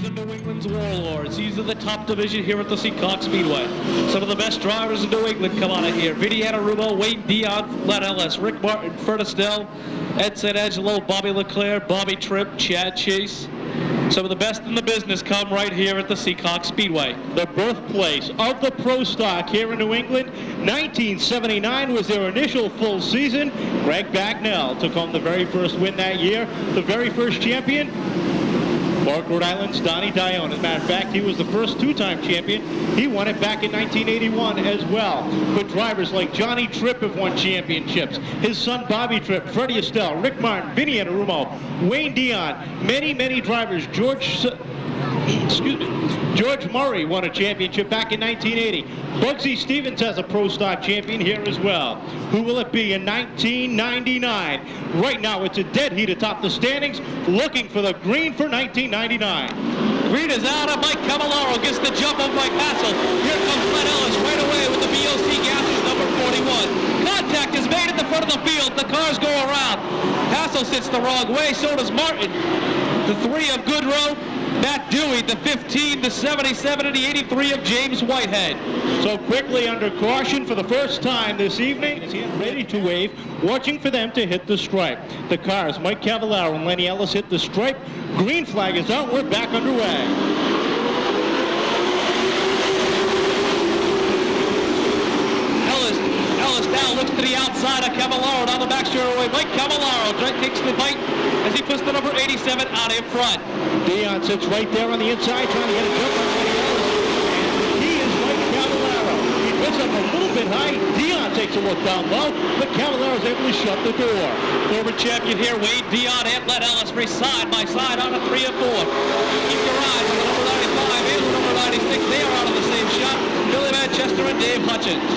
of New England's warlords. These are the top division here at the Seekonk Speedway. Some of the best drivers in New England come out of here. Vidiana Rumo, Wayne Dion, Len Ellis, Rick Martin, Fred Estelle, Ed St. Angelo, Bobby Leclerc, Bobby Tripp, Chad Chase. Some of the best in the business come right here at the Seekonk Speedway. The birthplace of the Pro Stock here in New England. 1979 was their initial full season. Greg Bagnell took home the very first win that year. The very first champion, Park, Rhode Island's Donnie Dion. As a matter of fact, he was the first two-time champion. He won it back in 1981 as well. But drivers like Johnny Tripp have won championships. His son Bobby Tripp, Freddie Estelle, Rick Martin, Vidiana Rumo, Wayne Dion, many drivers. George Murray won a championship back in 1980. Bugsy Stevens has a Pro Stock champion here as well. Who will it be in 1999? Right now, it's a dead heat atop the standings, looking for the green for 1999. Green is out, and Mike Cavallaro gets the jump on Mike Hassel. Here comes Len Ellis right away with the VOC gases, number 41. Contact is made at the front of the field. The cars go around. Hassel sits the wrong way, so does Martin. The 3 of Goodrow, Matt Dewey, the 15, the 77, and the 83 of James Whitehead. So quickly under caution for the first time this evening. Is he ready to wave, watching for them to hit the stripe. The cars, Mike Cavallaro and Lenny Ellis, hit the stripe. Green flag is out. We're back underway. Ellis now looks to the outside of Cavallaro down the back straightaway. Mike Cavallaro takes the bite as he puts the number 87 out in front. Dion sits right there on the inside trying to get a jump on Lenny Ellis. And he is Mike Cavallaro. He puts up a little bit high. Dion takes a look down low, but Cavallaro is able to shut the door. Former champion here, Wayne Dion and Len Ellis race side by side on a 3 and 4. Keep your eyes on the number 95 and the number 96. They are out of the same shot. Billy Manchester and Dave Hutchins.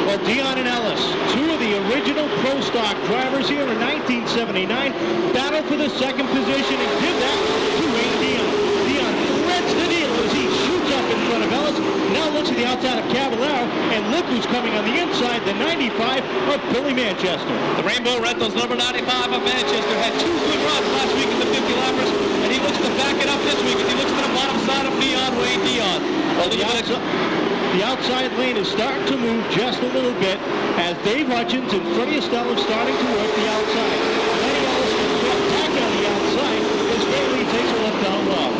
Well, Dion and Ellis, 2 of the original Pro Stock drivers here in 1979, battle for the second position and give that to Wayne Dion. Dion threads the deal as he shoots up in front of Ellis. Now looks at the outside of Cavallaro, and look who's coming on the inside, the 95 of Billy Manchester. The Rainbow Rentals, number 95 of Manchester, had 2 good runs last week in the 50 lappers, and he looks to back it up this week as he looks to the bottom side of Dion, Wayne Dion. Well, the outside lane is starting to move just a little bit as Dave Hutchins and Freddie Estelle are starting to work the outside. Lenny Ellis gets back on the outside as Bailey takes a look down low.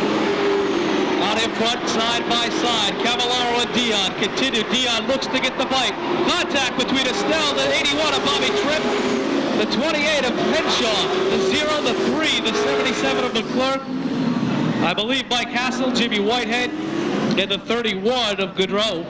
Out in front, side by side, Cavallaro and Dion continue. Dion looks to get the bite. Contact between Estelle, the 81 of Bobby Tripp, the 28 of Henshaw, the 0, the 3, the 77 of Leclerc. I believe Mike Hassel, Jimmy Whitehead, and the 31 of Goodrow.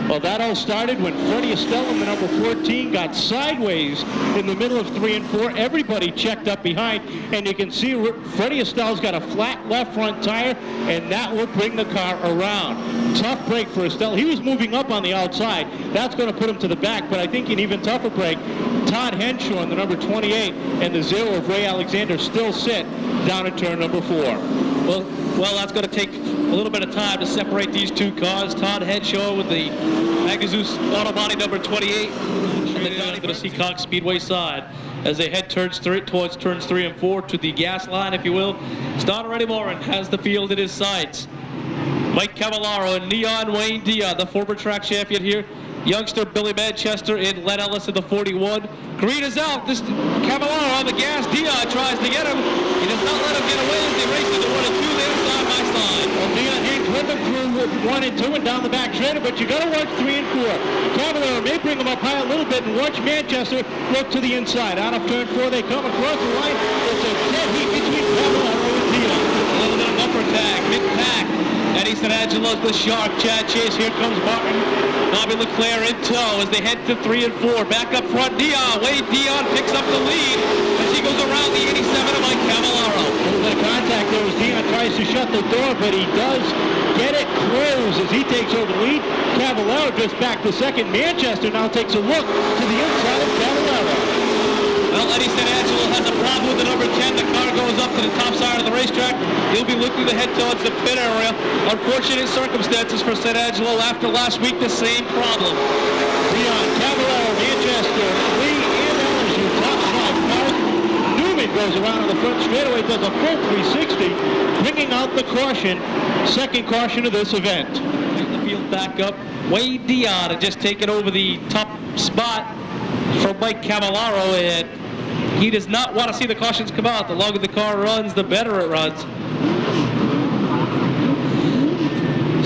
Well, that all started when Freddie Estelle in the number 14 got sideways in the middle of 3 and 4. Everybody checked up behind, and you can see Freddie Estelle's got a flat left front tire, and that will bring the car around. Tough break for Estelle. He was moving up on the outside. That's going to put him to the back, but I think an even tougher break. Todd Henshaw in the number 28 and the 0 of Ray Alexander still sit down at turn number 4. Well, that's going to take a little bit of time to separate these 2 cars. Todd Henshaw with the Magazus auto body number 28, and then down to the Seekonk Speedway side as they head towards turns 3 and 4 to the gas line, if you will. Start already Morin has the field in his sights. Mike Cavallaro and Neon Wayne Dion, the former track champion here. Youngster Billy Manchester and Len Ellis in the 41. Green is out. This Cavallaro on the gas. Dion tries to get him. He does not let him get away as they race to the 1 and 2 there side by side. Well, Dion hangs with him through 1 and 2 and down the back straight, but you got to watch 3 and 4. Cavallaro may bring him up high a little bit, and watch Manchester look to the inside. Out of turn 4, they come across the line. It's a dead heat between Cavallaro and Dion. A little bit of upper tag, mid-pack. Eddie St. Angelo's the shark. Chad Chase. Here comes Martin. Bobby Leclerc in tow as they head to 3 and 4. Back up front, Dion. Wayne Dion picks up the lead as he goes around the 87 of Mike Cavallaro. A little bit of contact there as Dion tries to shut the door, but he does get it closed as he takes over the lead. Cavallaro gets back to second. Manchester now takes a look to the inside of Cavallaro. Well, Eddie St. Angelo has a problem with the number 10. The car goes up to the top side of the racetrack. He'll be looking to head towards the pit area. Unfortunate circumstances for St. Angelo after last week, the same problem. Dion, Cavallaro, Manchester, Lee, and Ellis, your top 5 cars. Newman goes goes around on the front straightaway, does a full 360, bringing out the caution, second caution of this event. The field back up. Wayne Dion had just taken over the top spot from Mike Cavallaro, and he does not want to see the cautions come out. The longer the car runs, the better it runs.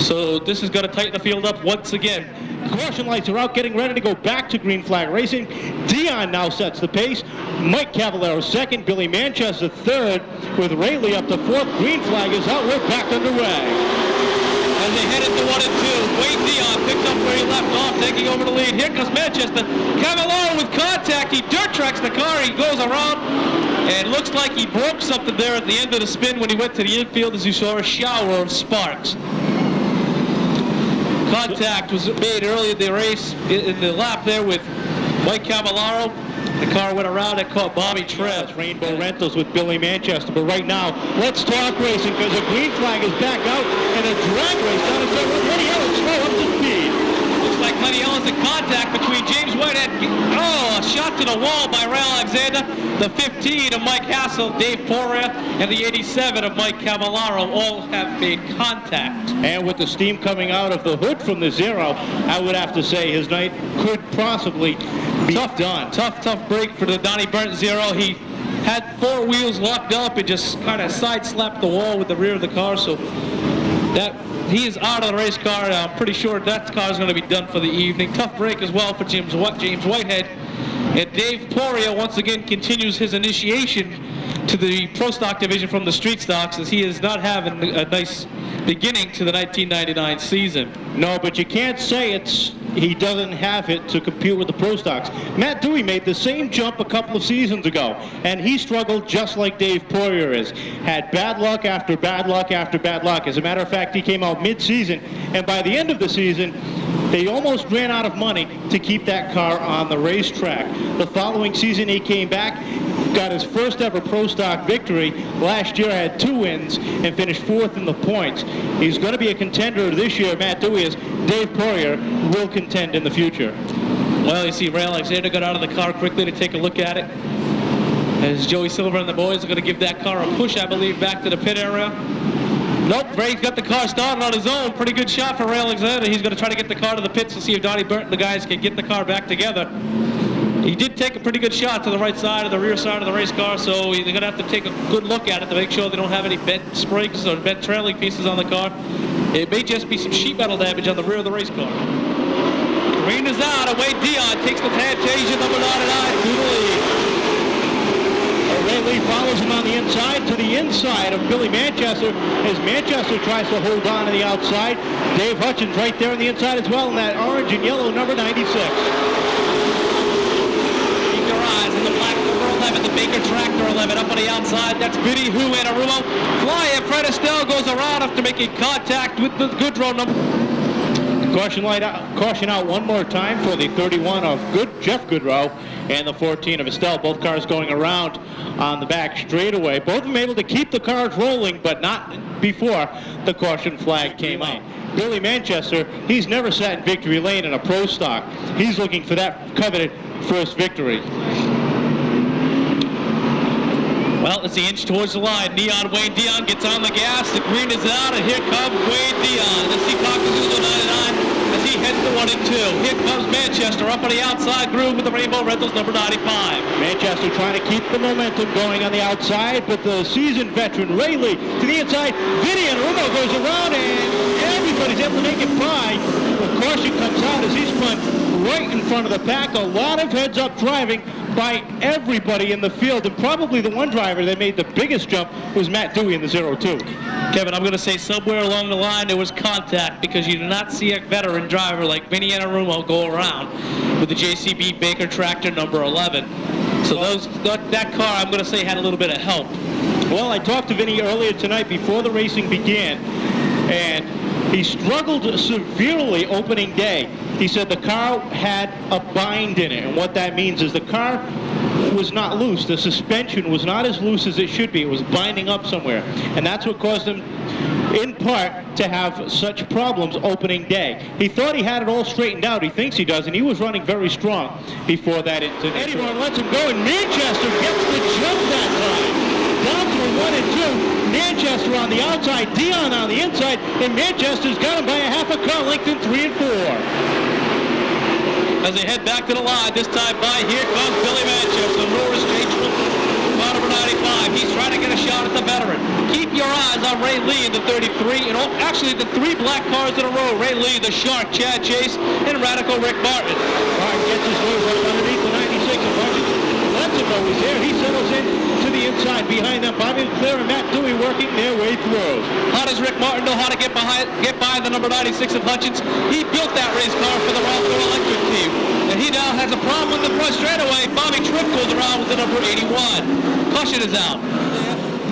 So this is going to tighten the field up once again. Caution lights are out, getting ready to go back to green flag racing. Dion now sets the pace. Mike Cavallaro second, Billy Manchester third, with Rayleigh up to fourth. Green flag is out, we're back underway. As they head into 1 and 2, Wayne Dion picks up where he left off, taking over the lead. Here comes Manchester. Cavallaro with contact. He dirt tracks the car. He goes around, and looks like he broke something there at the end of the spin when he went to the infield, as you saw a shower of sparks. Contact was made early in the race, in the lap there with Mike Cavallaro. The car went around and caught Bobby Trev. Rainbow Rentals with Billy Manchester. But right now, let's talk racing, because the green flag is back out and a drag race down to turn 1. Lenny Ellis slow up to speed. Looks like Lenny Ellis in contact between James Whitehead. Oh, a shot to the wall by Ray Alexander. The 15 of Mike Hassel, Dave Poirier, and the 87 of Mike Cavallaro all have made contact. And with the steam coming out of the hood from the Zero, I would have to say his night could possibly be done. Tough break for the Donnie Burnt Zero. He had 4 wheels locked up and just kind of side-slapped the wall with the rear of the car, so that he is out of the race car. I'm pretty sure that car is going to be done for the evening. Tough break as well for James Whitehead. And Dave Poirier once again continues his initiation to the Pro Stock division from the Street Stocks, as he is not having a nice beginning to the 1999 season. No, but you can't say he doesn't have it to compete with the Pro Stocks. Matt Dewey made the same jump a couple of seasons ago, and he struggled just like Dave Poirier is. Had bad luck after bad luck after bad luck. As a matter of fact, he came out mid-season, and by the end of the season, they almost ran out of money to keep that car on the racetrack. The following season, he came back, got his first ever Pro Stock victory. Last year, had 2 wins and finished 4th in the points. He's going to be a contender this year. Matt Dewey is. Dave Poirier will contend in the future. Well, you see Ray Alexander got out of the car quickly to take a look at it, as Joey Silver and the boys are going to give that car a push, I believe, back to the pit area. Nope, Ray's got the car started on his own. Pretty good shot for Ray Alexander. He's going to try to get the car to the pits to see if Donnie Burnt and the guys can get the car back together. He did take a pretty good shot to the right side of the rear side of the race car, so they're going to have to take a good look at it to make sure they don't have any bent springs or bent trailing pieces on the car. It may just be some sheet metal damage on the rear of the race car. Green is out, and Wayne Dion takes the Fantasia number 99 to the lead. Rayleigh follows him on the inside of Billy Manchester, as Manchester tries to hold on to the outside. Dave Hutchins right there on the inside as well, in that orange and yellow number 96. Keep your eyes on the black number 11, the Baker Tractor 11 up on the outside. That's Vinny Hu and Arumo. Flying Fred Estelle goes around after making contact with the Goodrow number. Caution out one more time for the 31 of Jeff Goodrow and the 14 of Estelle. Both cars going around on the back straightaway. Both of them able to keep the cars rolling, but not before the caution flag came out. Billy Manchester, he's never sat in victory lane in a Pro Stock. He's looking for that coveted first victory. Well, it's the inch towards the line. Wayne Dion gets on the gas. The green is out, and here comes Wayne Dion. The Seekonk 99 as he heads to 1 and 2. Here comes Manchester up on the outside groove with the Rainbow Rentals number 95. Manchester trying to keep the momentum going on the outside, but the seasoned veteran Rayleigh to the inside. Vinny and Rumo goes around, and everybody's able to make it by. The caution comes out as he's spun right in front of the pack. A lot of heads-up driving by everybody in the field, and probably the one driver that made the biggest jump was Matt Dewey in the 02. Kevin, I'm going to say somewhere along the line there was contact, because you do not see a veteran driver like Vinny Anarumo go around with the JCB Baker Tractor number 11. So that car, I'm going to say, had a little bit of help. Well, I talked to Vinny earlier tonight before the racing began, and he struggled severely opening day. He said the car had a bind in it, and what that means is the car was not loose. The suspension was not as loose as it should be. It was binding up somewhere, and that's what caused him, in part, to have such problems opening day. He thought he had it all straightened out. He thinks he does, and he was running very strong before that incident. Eddie Warren lets him go, and Manchester gets the jump that time. and 2. Manchester on the outside, Dion on the inside, and Manchester's got him by a half a car length in 3 and 4. As they head back to the line, this time by, here comes Billy Manchester, no restriction. Car number 95. He's trying to get a shot at the veteran. Keep your eyes on Ray Lee in the 33, and actually the 3 black cars in a row. Ray Lee, the Shark, Chad Chase, and Radical Rick Martin. Martin gets his nose up underneath the 96 and Hutchins lets him know he's there. He settles in to the inside. Behind them, Bobby Leclerc and Matt Dewey working their way through. How does Rick Martin know how to get by the number 96 of Hutchins? He built that race car for the Ralph Electric team. And he now has a problem with the front straightaway. Bobby Tripp goes around with the number 81. Caution is out.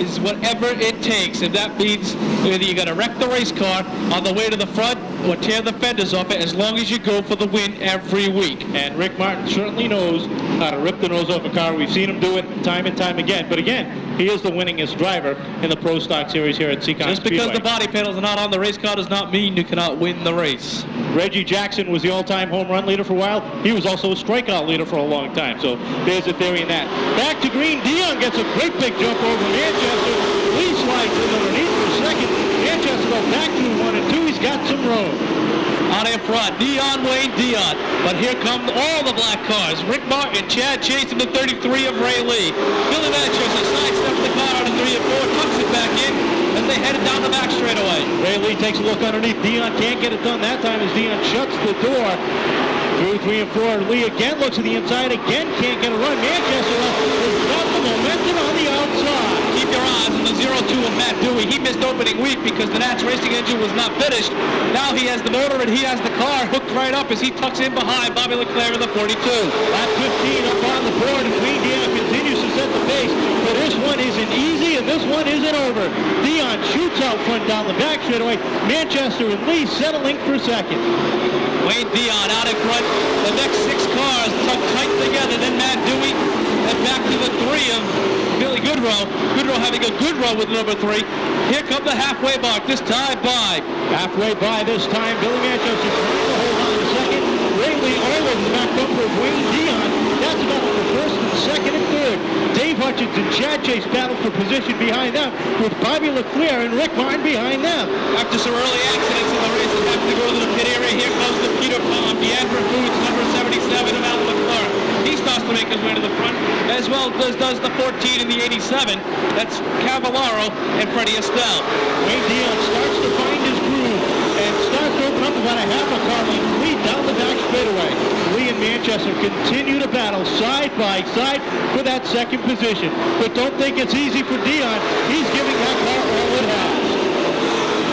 Is whatever it takes. And that means either you're going to wreck the race car on the way to the front or tear the fenders off it, as long as you go for the win every week. And Rick Martin certainly knows how to rip the nose off a car. We've seen him do it time and time again. But again, he is the winningest driver in the Pro Stock Series here at Seekonk Just because Speedway. the body panels are not on the race car does not mean you cannot win the race. Reggie Jackson was the all-time home run leader for a while. He was also a strikeout leader for a long time. So there's a theory in that. Back to green. Dion gets a great big jump over Manchester. Lee slides in underneath for a second. Manchester goes back to 1 and 2. He's got some room. Out in front, Dion, Wayne Dion. But here come all the black cars. Rick Martin, Chad Chase in the 33 of Ray Lee. Billy Manchester sidesteps the car out of 3 and 4, tucks it back in as they headed down the back straightaway. Ray Lee takes a look underneath. Dion can't get it done that time as Dion shuts the door. Through 3 and 4. Lee again looks to the inside. Again can't get a run. Manchester has got the momentum on the outside. Keep your eyes on the 0-2 of Matt Dewey. He missed opening week because the Nats racing engine was not finished. Now he has the motor and he has the car hooked right up as he tucks in behind Bobby Leclerc in the 42. At 15 up on the board, and Wayne Dion continues to set the pace. But this one isn't easy and this one isn't over. Dion shoots out front down the back straightaway. Manchester and Lee settling for second. Wayne Dion out in front. The next 6 cars tucked tight together. Then Matt Dewey. And back to the 3 of Billy Goodrow. Goodrow having a good run with number 3. Here come the halfway mark. This time by. Halfway by this time. Billy Manchester trying to hold on to second. Ray Lee all over the back bumper of Wayne Dion. That's about for first and second and third. Dave Hutchins and Chad Chase battle for position behind them, with Bobby Leclerc and Rick Martin behind them. After some early accidents in the race that happened to go to the pit area, here comes the Peter Palm, Deandra Foods, number 77 of Alan Leclerc. He starts to make his way to the front, as well as does the 14 and the 87. That's Cavallaro and Freddie Estelle. Wayne Dion starts to find his groove and starts to open up about a half a car length lead down the back straightaway. Lee and Manchester continue to battle side by side for that second position. But don't think it's easy for Dion. He's giving that car all it has.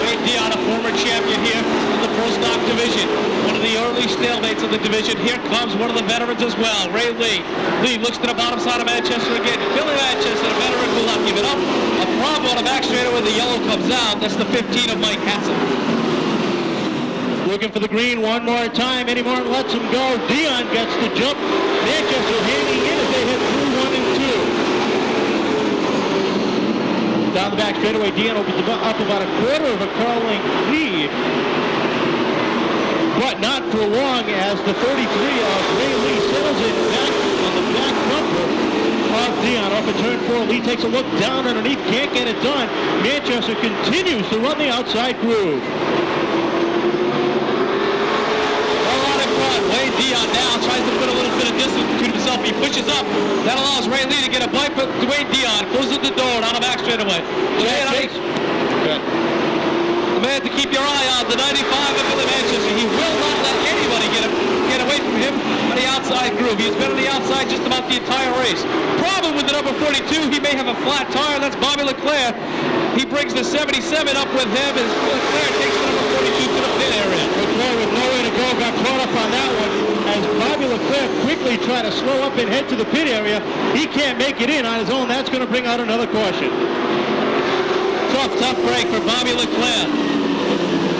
Wayne Dion, a former champion here in the Pro Stock division. One of the early stalemates of the division. Here comes one of the veterans as well, Ray Lee. Lee looks to the bottom side of Manchester again. Billy Manchester, a veteran, will not give it up. A problem on the back straightaway, the yellow comes out. That's the 15 of Mike Hansen. Looking for the green one more time. Eddie Martin lets him go. Dion gets the jump. Manchester hanging in as they head through 1 and 2. Down the back straightaway, Dion opens up about a quarter of a car length lead. But not for long, as the 33 of Ray Lee settles it back on the back bumper of Dion. Off of turn 4, Lee takes a look down underneath, can't get it done. Manchester continues to run the outside groove. Wayne Dion now tries to put a little bit of distance between himself. He pushes up. That allows Ray Lee to get a bite, but Wayne Dion closes the door down the back straightaway. The man to keep your eye on, the 95 of Billy Manchester. He will not let anybody get away from him on the outside groove. He's been on the outside just about the entire race. Problem with the number 42, he may have a flat tire. That's Bobby Leclerc. He brings the 77 up with him as Leclerc takes the number 42 to the pit area. Leclerc with nowhere to go got caught up on that one as Bobby Leclerc quickly tried to slow up and head to the pit area. He can't make it in on his own. That's going to bring out another caution. Tough break for Bobby Leclerc.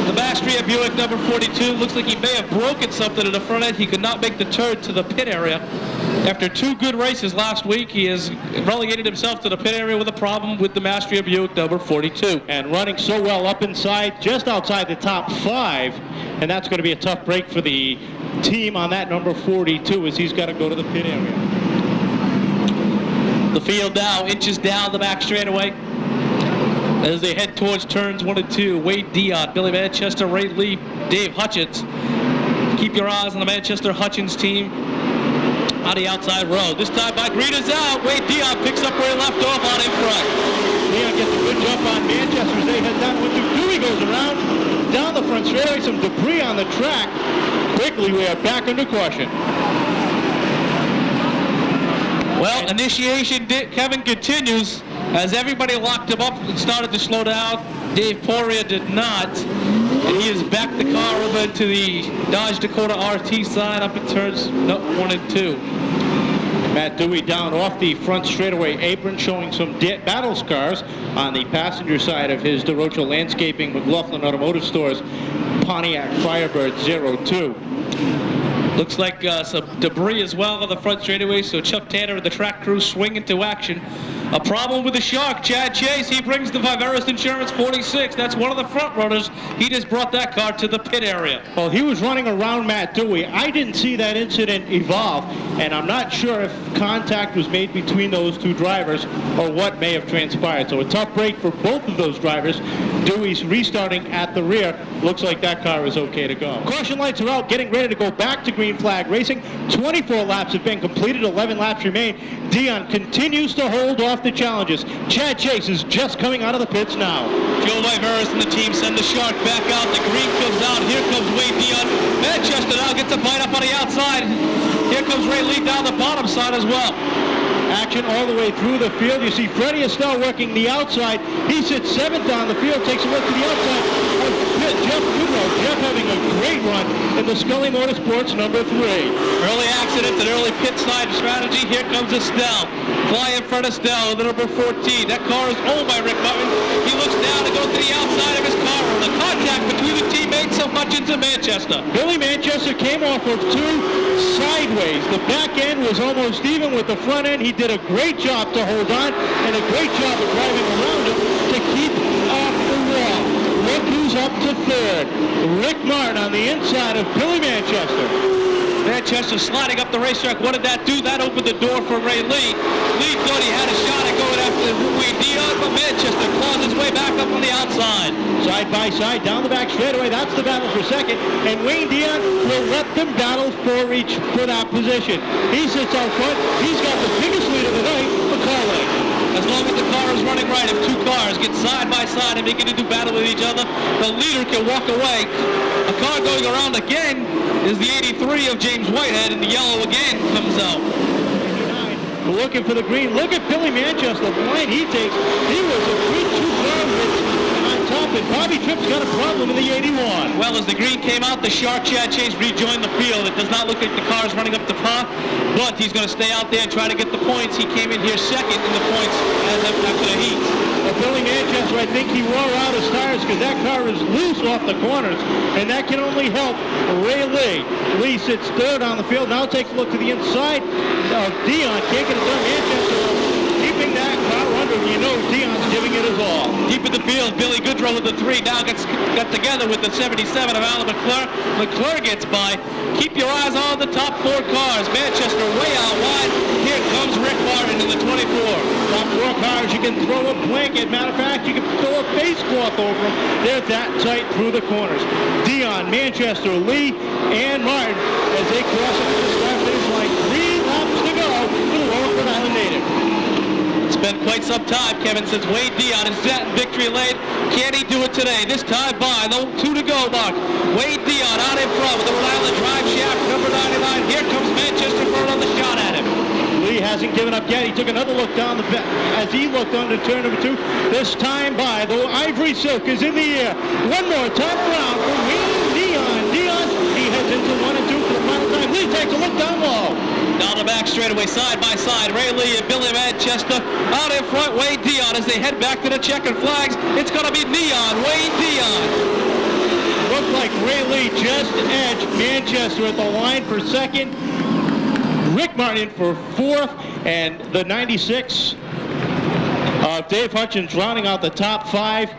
The Mastery of Buick number 42 looks like he may have broken something in the front end. He could not make the turn to the pit area. After 2 good races last week, he has relegated himself to the pit area with a problem with the Mastery of Buick number 42. And running so well up inside, just outside the top 5. And that's going to be a tough break for the team on that number 42 as he's got to go to the pit area. The field now inches down the back straightaway. As they head towards turns 1 and 2, Wayne Dion, Billy Manchester, Ray Lee, Dave Hutchins. Keep your eyes on the Manchester Hutchins team on the outside row. This time by Green is out. Wayne Dion picks up where he left off on in front. Dion gets a good jump on Manchester as they head down 1-2. Dewey goes around down the front straightaway. Some debris on the track. Quickly, we are back under caution. Well, initiation, Kevin, continues as everybody locked him up and started to slow down. Dave Poirier did not, and he has backed the car over into the Dodge Dakota RT side up in turns 1 and 2. Matt Dewey down off the front straightaway apron, showing some battle scars on the passenger side of his DeRocha Landscaping McLaughlin Automotive Stores Pontiac Firebird 02. Looks like some debris as well on the front straightaway, so Chuck Tanner and the track crew swing into action. A problem with the Shark, Chad Chase. He brings the Viveris Insurance 46. That's one of the front runners. He just brought that car to the pit area. Well, he was running around Matt Dewey. I didn't see that incident evolve, and I'm not sure if contact was made between those two drivers or what may have transpired. So a tough break for both of those drivers. Dewey's restarting at the rear. Looks like that car is okay to go. Caution lights are out, getting ready to go back to green flag racing. 24 laps have been completed, 11 laps remain. Dion continues to hold off the challenges. Chad Chase is just coming out of the pits now. Joe Viveris and the team send the Shark back out. The green comes out. Here comes Wayne Dion. Manchester now gets a bite up on the outside. Here comes Ray Lee down the bottom side as well. Action all the way through the field. You see Freddie Estelle working the outside. He sits 7th on the field, takes a look to the outside. Jeff Goodrow. Jeff having a great run in the Scully Motorsports number 3. Early accident and early pit side strategy. Here comes Estelle. Fly in front of Estelle, the number 14. That car is owned by Rick Martin. He looks down to go to the outside of his car. The contact between the teammates of Hutchins and Manchester. Billy Manchester came off of 2 sideways. The back end was almost even with the front end. He did a great job to hold on and a great job of driving around him to keep off the wall. Look who's up to 3rd. Rick Martin on the inside of Billy Manchester. Manchester sliding up the racetrack. What did that do? That opened the door for Ray Lee. Lee thought he had a shot at going after Wayne Dion, but Manchester claws his way back up on the outside. Side by side, down the back straightaway. That's the battle for 2nd. And Wayne Dion will let them battle for that position. He sits out front. He's got the biggest lead of the night, the car length. As long as the car is running right, if 2 cars get side by side and begin to do battle with each other, the leader can walk away. A car going around again is the 83 of James Whitehead, and the yellow again comes out. Looking for the green. Look at Billy Manchester, the line he takes. He was a good 2-car on top, and Bobby Tripp's got a problem in the 81. Well, as the green came out, the Shark Chad Chase rejoined the field. It does not look like the car is running up the path, but he's going to stay out there and try to get the points. He came in here 2nd in the points after the heat. Well, Billy Manchester, I think he wore out his tires because that car is loose off the corners, and that can only help Ray Lee. Lee sits 3rd on the field, now takes a look to the inside of Dion. Can't get it done. Manchester keeping that car under. You know Dion's giving it his all. Deep in the field, Billy Goodrow with the 3 now got together with the 77 of Alan McClure. McClure gets by. Keep your eyes on the top 4 cars. Manchester way out wide. Here comes Rick Martin in the 24. Top 4 cars, you can throw a blanket. Matter of fact, you can throw a face cloth over them. They're that tight through the corners. Dion, Manchester, Lee, and Martin as they cross up to the start finish line. 3 laps to go for the Rutherford Island native. It's been quite some time, Kevin, since Wayne Dion is set in victory lane. Can he do it today? This time by the 2 to go mark. Wayne Dion out in front with the Rhode Island drive shaft, number 99. Here comes Manchester for another shot at him. Lee hasn't given up yet. He took another look down the back as he looked under turn number 2. This time by the Ivory Silk is in the air. One more time around for Wayne Dion. Dion, he heads into 1 and 2 for the final time. Lee takes a look down low. Down the back straightaway, side by side, Ray Lee and Billy Manchester. Out in front, Wayne Dion as they head back to the checkered flags. It's going to be Neon, Wayne Dion. Looked like Ray Lee just edged Manchester at the line for 2nd. Rick Martin for 4th, and the 96 of Dave Hutchins rounding out the top 5.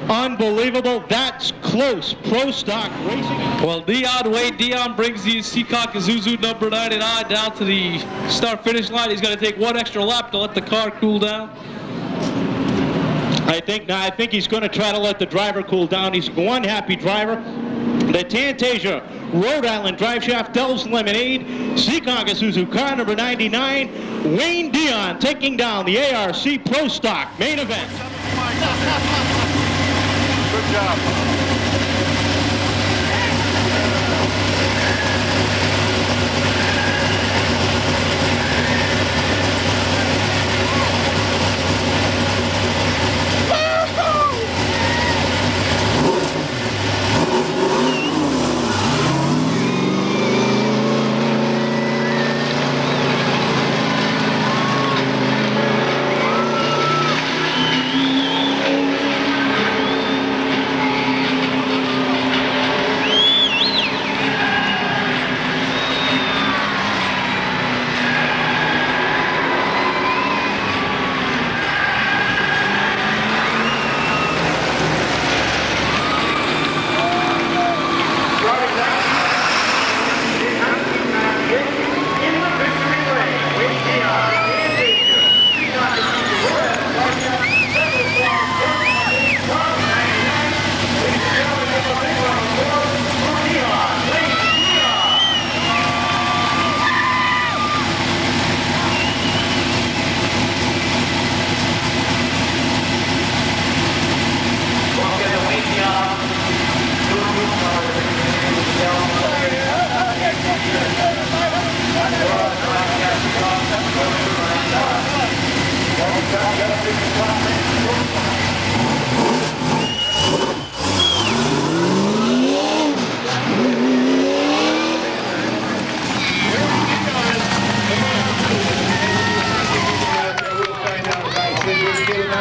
Unbelievable. That's close. Pro stock racing. Well, Wayne Dion brings the Seekonk Isuzu number 99 down to the start-finish line. He's going to take 1 extra lap to let the car cool down. I think he's going to try to let the driver cool down. He's one happy driver. The Tantasia Rhode Island drive shaft Dells Lemonade, Seekonk Isuzu car number 99, Wayne Dion taking down the ARC Pro Stock main event. Good job.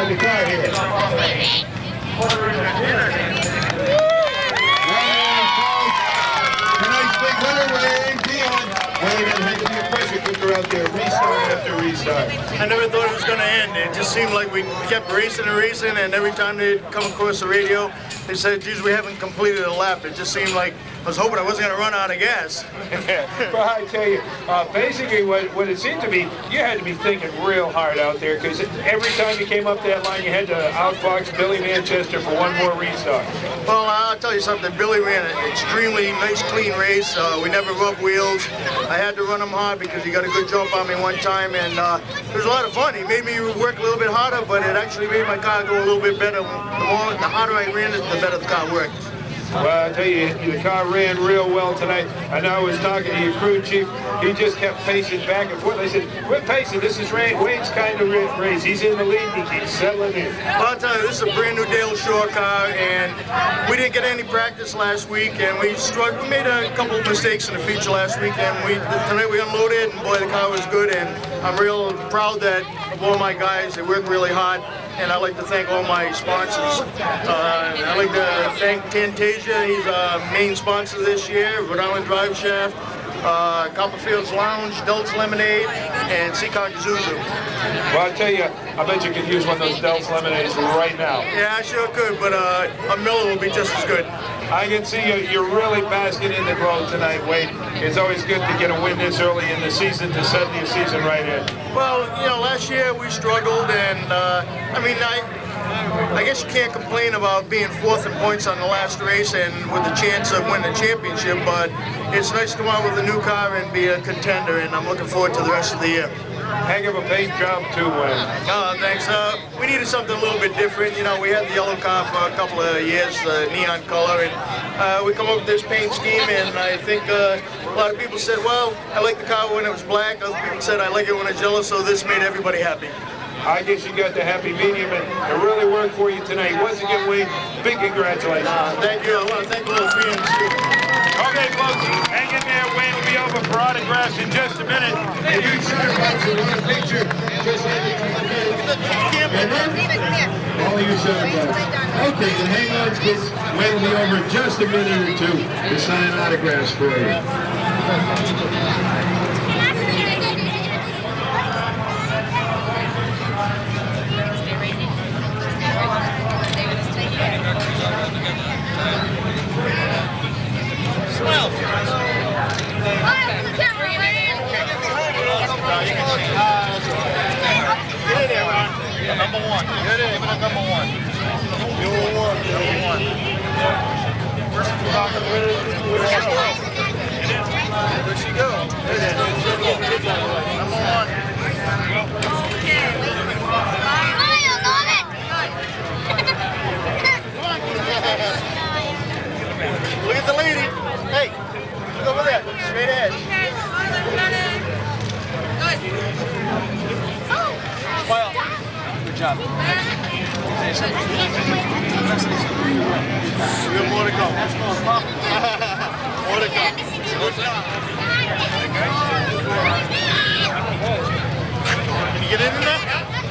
The car here. Tonight's big winner, Wayne Dion. Wayne had to be a pressure cooker out there, restart after restart. I never thought it was going to end. It just seemed like we kept racing and racing, and every time they'd come across the radio, they said, geez, we haven't completed a lap. It just seemed like I was hoping I wasn't going to run out of gas. Well, I tell you, basically what it seemed to be, you had to be thinking real hard out there, because every time you came up that line, you had to outfox Billy Manchester for one more restart. Well, I'll tell you something. Billy ran an extremely nice, clean race. We never rubbed wheels. I had to run him hard because he got a good jump on me one time, and it was a lot of fun. He made me work a little bit harder, but it actually made my car go a little bit better. The harder I ran it, the better the car worked. Well, I tell you, the car ran real well tonight. I know I was talking to your crew chief. He just kept pacing back and forth. I said, quit pacing. This is Wayne's kind of race. He's in the lead. He keeps settling in. Well, I'll tell you, this is a brand new Dale Shore car, and we didn't get any practice last week, and we struggled. We made a couple of mistakes in the feature last week, and tonight we unloaded, and boy, the car was good, and I'm real proud that of all my guys. They worked really hard. And I'd like to thank all my sponsors. I'd like to thank Tantasia. He's our main sponsor this year. Rhode Island Drive Shaft, Copperfield's Lounge, Dells Lemonade, and Seekonk Isuzu. Well, I tell you, I bet you could use one of those Dells Lemonades right now. Yeah, I sure could, but a Miller will be just as good. I can see you're really basking in the glow tonight, Wade. It's always good to get a win this early in the season to set the season right in. Well, you know, last year we struggled, and I guess you can't complain about being fourth in points on the last race and with the chance of winning the championship, but it's nice to come out with a new car and be a contender, and I'm looking forward to the rest of the year. Heck of a paint job too, Wayne. Thanks. We needed something a little bit different. You know, we had the yellow car for a couple of years, the neon color, and we come up with this paint scheme, and I think a lot of people said, well, I like the car when it was black. Other people said, I like it when it's yellow, so this made everybody happy. I guess you got the happy medium, and it really worked for you tonight. Once again, Wayne, big congratulations. Thank you. I want to thank all the fans, too. Okay, folks, hang in there. Wayne will be over for autographs in just a minute. Hey, you shutterbacks who want a picture, just let me come in. All you shutterbacks. Okay, then hang on, kids. Wayne will be over in just a minute or two to sign autographs for you. Number one. Number one. Where'd she go? Number one. Look at the lady. Hey, look over there. Straight ahead. Good job. We have more to go. More to go. Can you get in there?